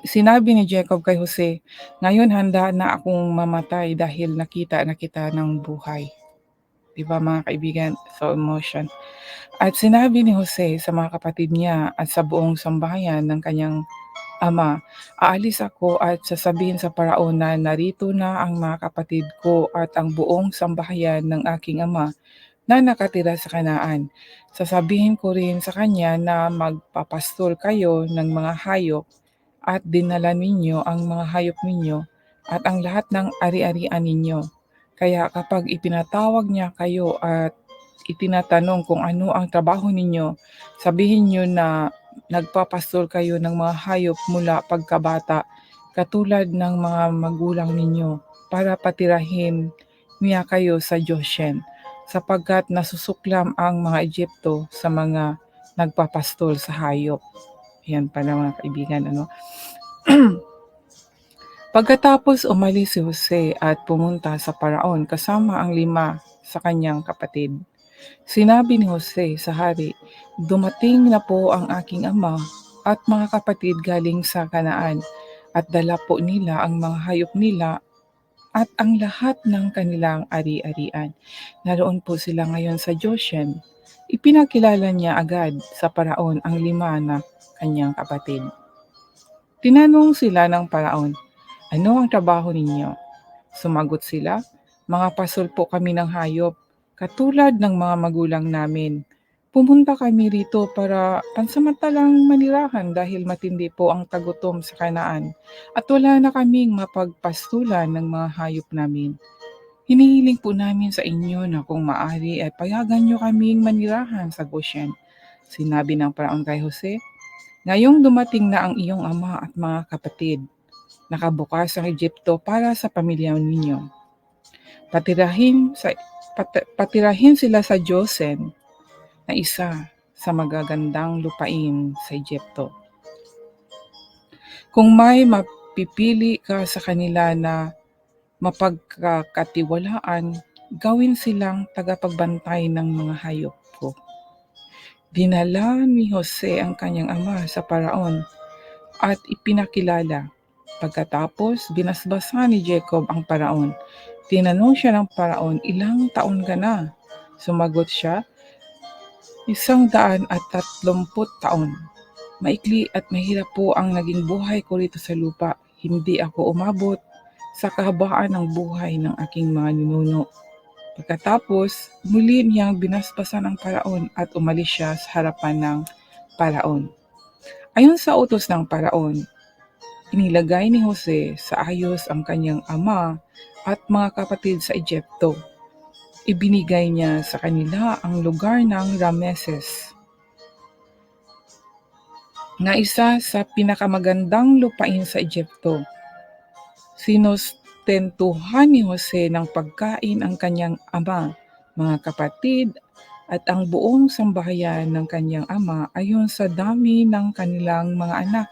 Sinabi ni Jacob kay Jose, "Ngayon handa na akong mamatay dahil nakita na kita ng buhay." 'Di ba mga kaibigan? So, emotion. At sinabi ni Jose sa mga kapatid niya at sa buong sambahayan ng kanyang ama, "Aalis ako at sasabihin sa Paraon na narito na ang mga kapatid ko at ang buong sambahayan ng aking ama na nakatira sa Kanaan. Sasabihin ko rin sa kanya na magpapastol kayo ng mga hayop at dinala ninyo ang mga hayop ninyo at ang lahat ng ari-arian ninyo. Kaya kapag ipinatawag niya kayo at itinatanong kung ano ang trabaho ninyo, sabihin niyo na nagpapastol kayo ng mga hayop mula pagkabata, katulad ng mga magulang ninyo, para patirahin niya kayo sa Goshen, sapagkat nasusuklam ang mga Egypto sa mga nagpapastol sa hayop." Yan pala mga kaibigan, ano. Pagkatapos umalis si Jose at pumunta sa Paraon kasama ang 5 sa kanyang kapatid. Sinabi ni Jose sa hari, "Dumating na po ang aking ama at mga kapatid galing sa Kanaan at dala po nila ang mga hayop nila at ang lahat ng kanilang ari-arian. Naroon po sila ngayon sa Goshen." Ipinakilala niya agad sa Paraon ang 5 na kanyang kapatid. Tinanong sila ng Paraon, "Ano ang trabaho ninyo?" Sumagot sila, "Mga pasol po kami ng hayop, katulad ng mga magulang namin. Pumunta kami rito para pansamantalang manirahan dahil matindi po ang tagutom sa Kanaan at wala na kaming mapagpastulan ng mga hayop namin. Hinihiling po namin sa inyo na kung maaari ay payagan nyo kaming manirahan sa Goshen." Sinabi ng Paraon kay Jose, "Ngayong dumating na ang iyong ama at mga kapatid, nakabukas ang Egypto para sa pamilya ninyo. Patirahin, patirahin sila sa Goshen na isa sa magagandang lupain sa Egypto. Kung may mapipili ka sa kanila na mapagkakatiwalaan, gawin silang tagapagbantay ng mga hayop ko." Dinala ni Jose ang kanyang ama sa Paraon at ipinakilala. Pagkatapos, binasbasan ni Jacob ang Paraon. Tinanong siya ng Paraon, "Ilang taon ka na?" Sumagot siya, 130 taon. "Maikli at mahirap po ang naging buhay ko rito sa lupa. Hindi ako umabot sa kahabaan ng buhay ng aking mga ninuno." Pagkatapos, muli niyang binasbasan ang Paraon at umalis siya sa harapan ng Paraon. Ayon sa utos ng Paraon, inilagay ni Jose sa ayos ang kanyang ama at mga kapatid sa Egypto. Ibinigay niya sa kanila ang lugar ng Rameses, na isa sa pinakamagandang lupain sa Egypto. Sinustentuhan ni Jose ng pagkain ang kanyang ama, mga kapatid, at ang buong sambahayan ng kanyang ama ayon sa dami ng kanilang mga anak.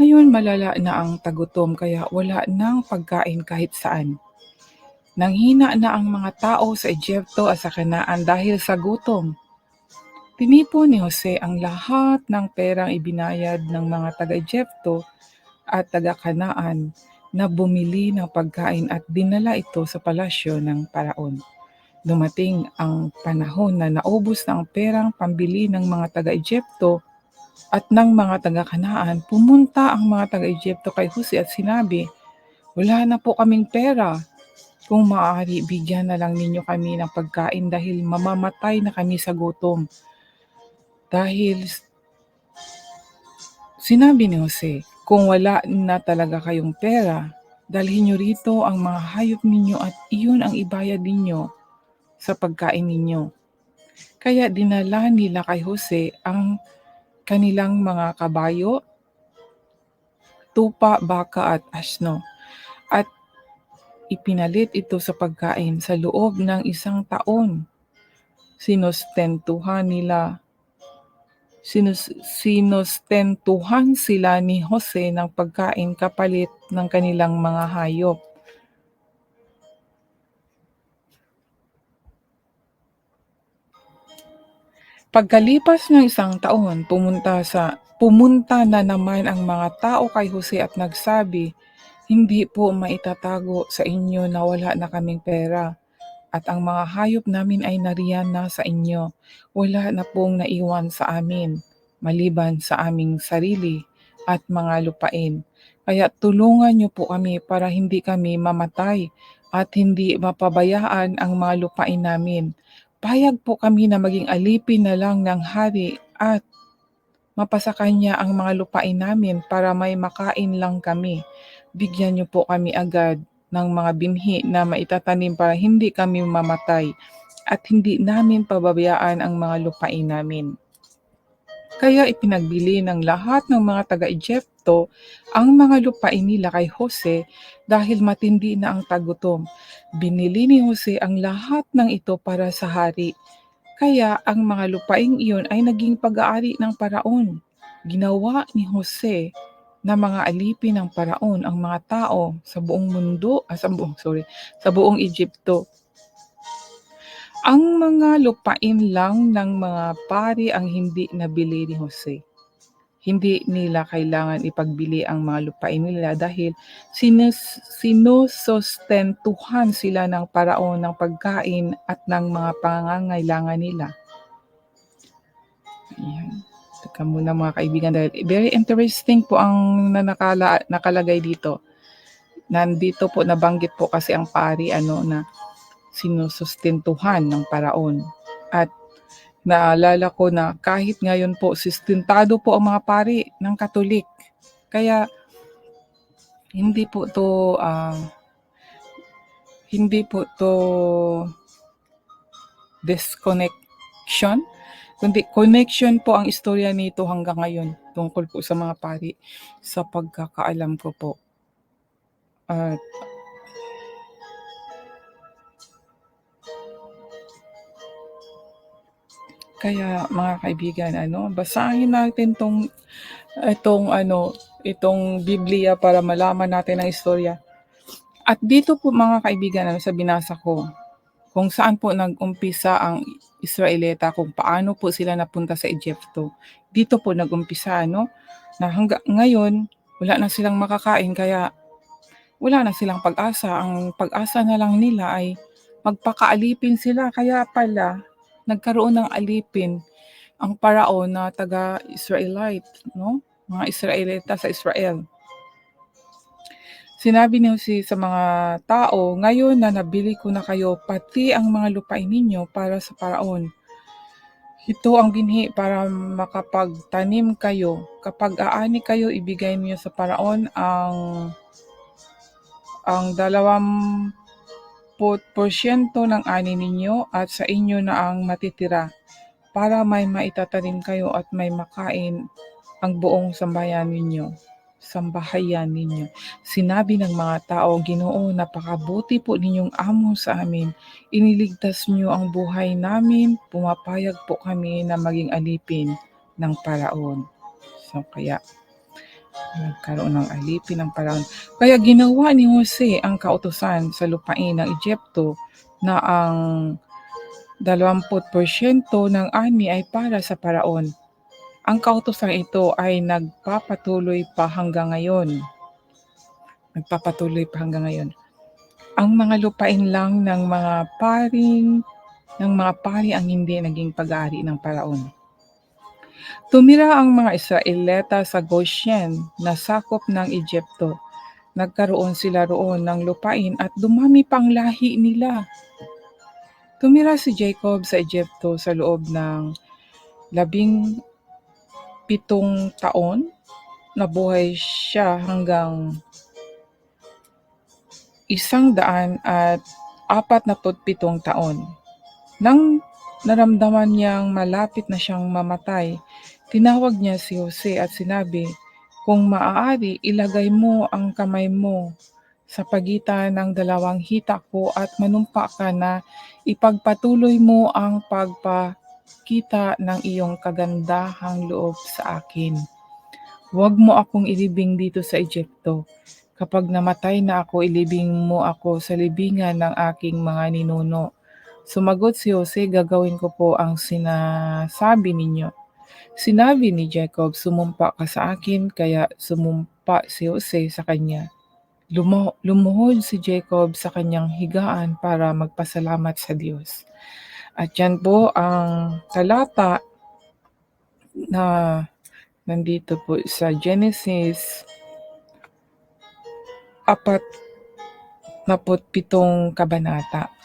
Ngayon malala na ang tagutom kaya wala nang pagkain kahit saan. Nanghina na ang mga tao sa Egypto at sa Kanaan dahil sa gutom. Tinipon ni Jose ang lahat ng perang ibinayad ng mga taga-Egypto at taga-Kanaan na bumili ng pagkain at dinala ito sa palasyo ng Paraon. Dumating ang panahon na naubos na ang perang pambili ng mga taga-Egypto at ng mga taga-Kanaan. Pumunta ang mga taga-Egypto kay Jose at sinabi, "Wala na po kaming pera. Kung maaari, bigyan na lang ninyo kami ng pagkain dahil mamamatay na kami sa gutom." Dahil sinabi ni Jose, "Kung wala na talaga kayong pera, dalhin niyo rito ang mga hayop ninyo at iyon ang ibayad ninyo sa pagkain ninyo." Kaya dinala nila kay Jose ang kanilang mga kabayo, tupa, baka at asno, at ipinalit ito sa pagkain sa loob ng 1 taon. Sinustentuhan nila Sinustentuhan sila ni Jose ng pagkain kapalit ng kanilang mga hayop. Pagkalipas ng 1 taon, pumunta sa Pumunta na naman ang mga tao kay Jose at nagsabi, "Hindi po maitatago sa inyo na wala na kaming pera at ang mga hayop namin ay nariyan na sa inyo. Wala na pong naiwan sa amin, maliban sa aming sarili at mga lupain. Kaya tulungan niyo po kami para hindi kami mamatay at hindi mapabayaan ang mga lupain namin. Payag po kami na maging alipin na lang ng hari at mapasa kanya ang mga lupain namin para may makain lang kami. Bigyan niyo po kami agad ng mga binhi na maitatanim para hindi kami mamatay at hindi namin pababayaan ang mga lupain namin." Kaya ipinagbili ng lahat ng mga taga-Egypto ang mga lupain nila kay Jose dahil matindi na ang tagutom. Binili ni Jose ang lahat ng ito para sa hari. Kaya ang mga lupaing iyon ay naging pag-aari ng paraon. Ginawa ni Jose na mga alipin ng paraon ang mga tao sa buong mundo, sa buong Egypto. Ang mga lupain lang ng mga pari ang hindi nabili ni Jose. Hindi nila kailangan ipagbili ang mga lupain nila dahil sinusustentuhan sila ng paraon ng pagkain at ng mga pangangailangan nila. Ayan. Teka muna mga kaibigan dahil very interesting po ang nakalagay dito. Nandito po nabanggit po kasi ang pari na sinusustentuhan ng paraon. At naalala ko na kahit ngayon po sustentado po ang mga pari ng Katolik. Kaya hindi po to disconnection, kundi connection po ang istorya nito hanggang ngayon tungkol po sa mga pari sa pagkakaalam ko po. At kaya mga kaibigan, basahin natin itong Biblia para malaman natin ang istorya. At dito po mga kaibigan, sa binasa ko, kung saan po nag-umpisa ang Israelita, kung paano po sila napunta sa Egypto. Dito po nag-umpisa, na hanggang ngayon, wala na silang makakain, kaya wala na silang pag-asa. Ang pag-asa na lang nila ay magpakaalipin sila. Kaya pala, nagkaroon ng alipin ang paraon na taga-Israelite, mga Israelita sa Israel. Sinabi ni Jose sa mga tao, "Ngayon na nabili ko na kayo, pati ang mga lupain ninyo para sa paraon. Ito ang binhi para makapagtanim kayo. Kapag aani kayo, ibigay niyo sa paraon ang 20% ng ani ninyo at sa inyo na ang matitira para may maitatanim kayo at may makain ang buong sambahayan ninyo. Sinabi ng mga tao, "Ginoo, napakabuti po ninyong amo sa amin. Iniligtas niyo ang buhay namin. Pumapayag po kami na maging alipin ng paraon." So kaya nagkaroon ng alipin ng paraon. Kaya ginawa ni Jose ang kautusan sa lupain ng Egypto na ang 20% ng ani ay para sa paraon. Ang kautosang ito ay nagpapatuloy pa hanggang ngayon. Ang mga lupain lang ng mga pari ang hindi naging pag-aari ng paraon. Tumira ang mga Israelita sa Goshen na sakop ng Egypto. Nagkaroon sila roon ng lupain at dumami pang lahi nila. Tumira si Jacob sa Egypto sa loob ng 17 taon. Nabuhay siya hanggang 147 taon. Nang naramdaman niyang malapit na siyang mamatay, tinawag niya si Jose at sinabi, "Kung maaari, ilagay mo ang kamay mo sa pagitan ng dalawang hita ko at manumpa ka na ipagpatuloy mo ang pagpakita ng iyong kagandahang loob sa akin. Huwag mo akong ilibing dito sa Egypto. Kapag namatay na ako, ilibing mo ako sa libingan ng aking mga ninuno." Sumagot si Jose, "Gagawin ko po ang sinasabi ninyo." Sinabi ni Jacob, "Sumumpa ka sa akin," kaya sumumpa si Jose sa kanya. Lumuhod si Jacob sa kanyang higaan para magpasalamat sa Diyos. At yan po ang talata na nandito po sa Genesis 47 kabanata.